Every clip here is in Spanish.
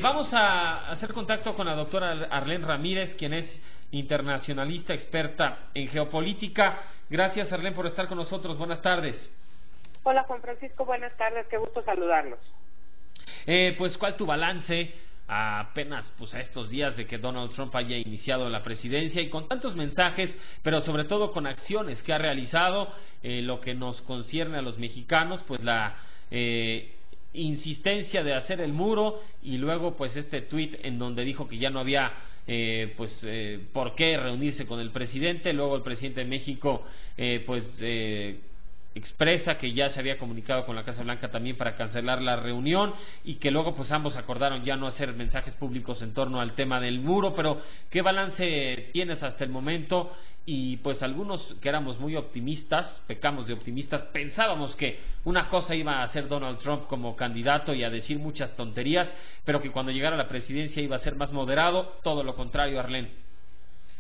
Vamos a hacer contacto con la doctora Arlene Ramírez, quien es internacionalista experta en geopolítica. Gracias, Arlene, por estar con nosotros. Buenas tardes. Hola, Juan Francisco. Buenas tardes. Qué gusto saludarlos. Pues, ¿cuál tu balance apenas a estos días de que Donald Trump haya iniciado la presidencia y con tantos mensajes, pero sobre todo con acciones que ha realizado, lo que nos concierne a los mexicanos, pues la insistencia de hacer el muro y luego pues este tuit en donde dijo que ya no había por qué reunirse con el presidente? Luego el presidente de México expresa que ya se había comunicado con la Casa Blanca también para cancelar la reunión y que luego pues ambos acordaron ya no hacer mensajes públicos en torno al tema del muro. Pero ¿qué balance tienes hasta el momento? Y pues algunos que éramos muy optimistas, pecamos de optimistas, pensábamos que una cosa iba a hacer Donald Trump como candidato y a decir muchas tonterías, pero que cuando llegara a la presidencia iba a ser más moderado. Todo lo contrario, Arlene.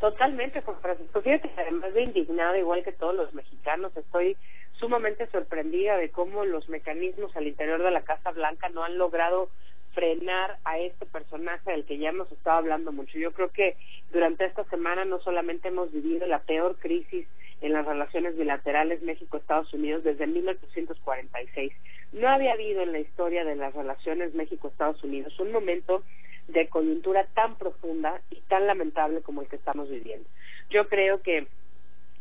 Totalmente, Juan Francisco. Fíjate que además de indignada, igual que todos los mexicanos, estoy sumamente sorprendida de cómo los mecanismos al interior de la Casa Blanca no han logrado frenar a este personaje del que ya hemos estado hablando mucho. Yo creo que durante esta semana no solamente hemos vivido la peor crisis en las relaciones bilaterales México-Estados Unidos desde 1846. No había habido en la historia de las relaciones México-Estados Unidos un momento de coyuntura tan profunda y tan lamentable como el que estamos viviendo. Yo creo que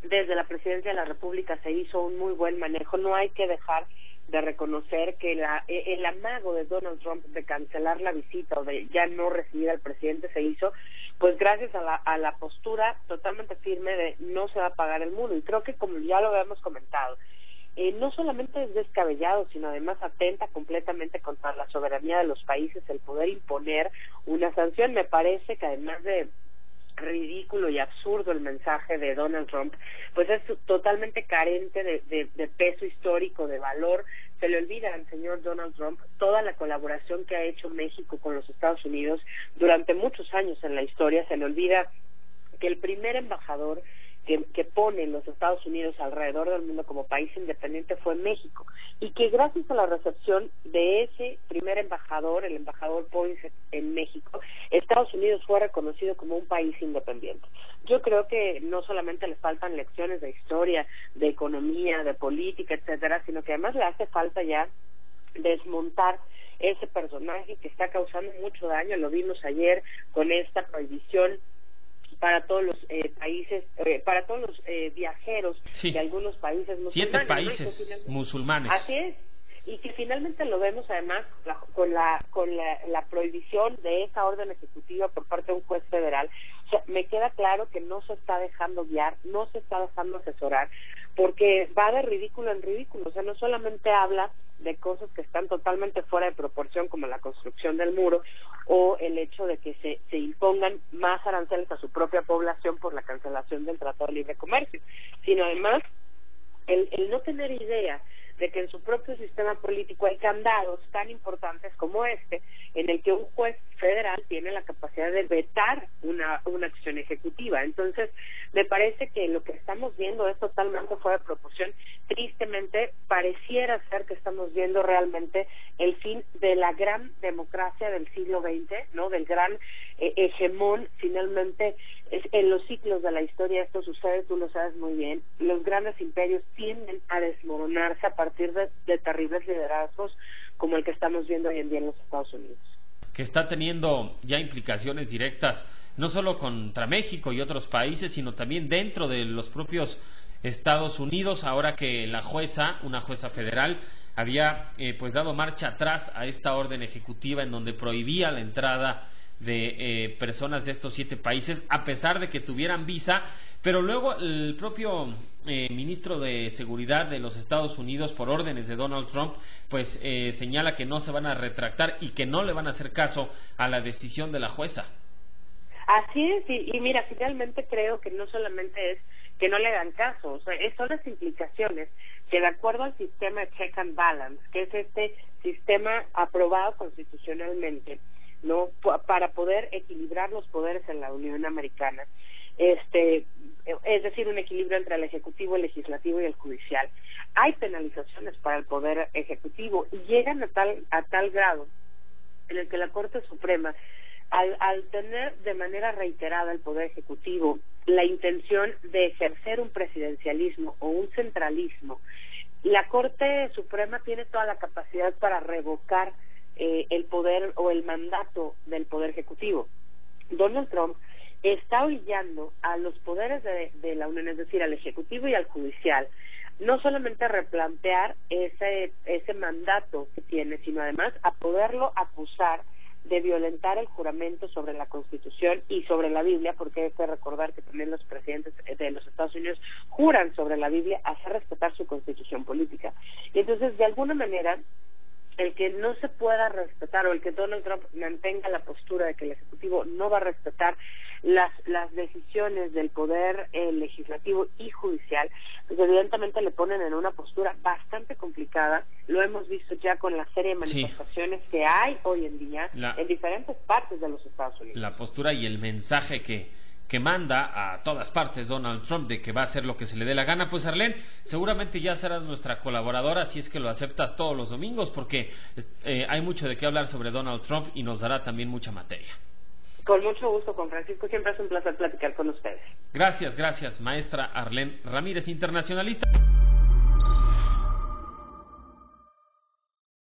desde la presidencia de la República se hizo un muy buen manejo. No hay que dejar de reconocer que el amago de Donald Trump de cancelar la visita o de ya no recibir al presidente se hizo pues gracias a la postura totalmente firme de no se va a pagar el muro. Y creo que, como ya lo habíamos comentado, no solamente es descabellado, sino además atenta completamente contra la soberanía de los países el poder imponer una sanción. Me parece que además de ridículo y absurdo el mensaje de Donald Trump, pues es totalmente carente de peso histórico, de valor. Se le olvida al señor Donald Trump toda la colaboración que ha hecho México con los Estados Unidos durante muchos años en la historia. Se le olvida que el primer embajador que pone los Estados Unidos alrededor del mundo como país independiente fue México, y que gracias a la recepción de ese primer embajador, el embajador Poinsett en México, Estados Unidos fue reconocido como un país independiente. Yo creo que no solamente le faltan lecciones de historia, de economía, de política, etcétera, sino que además le hace falta ya desmontar ese personaje que está causando mucho daño. Lo vimos ayer con esta prohibición para todos los países, para todos los viajeros de algunos países musulmanes. 7 países musulmanes. Así es, y que finalmente lo vemos además con la prohibición de esa orden ejecutiva por parte de un juez federal. O sea, me queda claro que no se está dejando guiar, no se está dejando asesorar, porque va de ridículo en ridículo. O sea, no solamente habla de cosas que están totalmente fuera de proporción, como la construcción del muro o el hecho de que se impongan más aranceles a su propia población por la cancelación del Tratado de Libre Comercio, sino además el no tener idea de que en su propio sistema político hay candados tan importantes como este, en el que un juez federal tiene la capacidad de vetar una acción ejecutiva. Entonces, me parece que lo que estamos viendo es totalmente fuera de proporción. Tristemente, pareciera ser que estamos viendo realmente el fin de la gran democracia del siglo XX, ¿no? Del gran hegemón. Finalmente, en los ciclos de la historia esto sucede, tú lo sabes muy bien. Los grandes imperios tienden a desmoronarse a partir de terribles liderazgos como el que estamos viendo hoy en día en los Estados Unidos, que está teniendo ya implicaciones directas no solo contra México y otros países, sino también dentro de los propios Estados Unidos, ahora que una jueza federal, había dado marcha atrás a esta orden ejecutiva en donde prohibía la entrada de personas de estos 7 países, a pesar de que tuvieran visa. Pero luego el propio ministro de Seguridad de los Estados Unidos, por órdenes de Donald Trump, señala que no se van a retractar y que no le van a hacer caso a la decisión de la jueza. Así es, y mira, finalmente creo que no solamente es que no le dan caso, o sea, son las implicaciones que, de acuerdo al sistema de check and balance, que es este sistema aprobado constitucionalmente, no, para poder equilibrar los poderes en la Unión Americana, es decir, un equilibrio entre el ejecutivo, el legislativo y el judicial. Hay penalizaciones para el poder ejecutivo y llegan a tal grado en el que la Corte Suprema, al tener de manera reiterada el Poder Ejecutivo la intención de ejercer un presidencialismo o un centralismo, la Corte Suprema tiene toda la capacidad para revocar el poder o el mandato del Poder Ejecutivo. Donald Trump está orillando a los poderes de la Unión, es decir, al Ejecutivo y al Judicial, no solamente a replantear ese mandato que tiene, sino además a poderlo acusar de violentar el juramento sobre la Constitución y sobre la Biblia, porque hay que recordar que también los presidentes de los Estados Unidos juran sobre la Biblia hacer respetar su Constitución política. Y entonces, de alguna manera, el que no se pueda respetar o el que Donald Trump mantenga la postura de que el Ejecutivo no va a respetar las decisiones del poder legislativo y judicial, pues evidentemente le ponen en una postura bastante complicada. Lo hemos visto ya con la serie de manifestaciones que hay hoy en día en diferentes partes de los Estados Unidos. La postura y el mensaje que manda a todas partes Donald Trump de que va a hacer lo que se le dé la gana. Pues Arlene, seguramente ya serás nuestra colaboradora si es que lo aceptas todos los domingos, porque hay mucho de qué hablar sobre Donald Trump y nos dará también mucha materia. Con mucho gusto, con Francisco, siempre es un placer platicar con ustedes. Gracias, maestra Arlene Ramírez, internacionalista.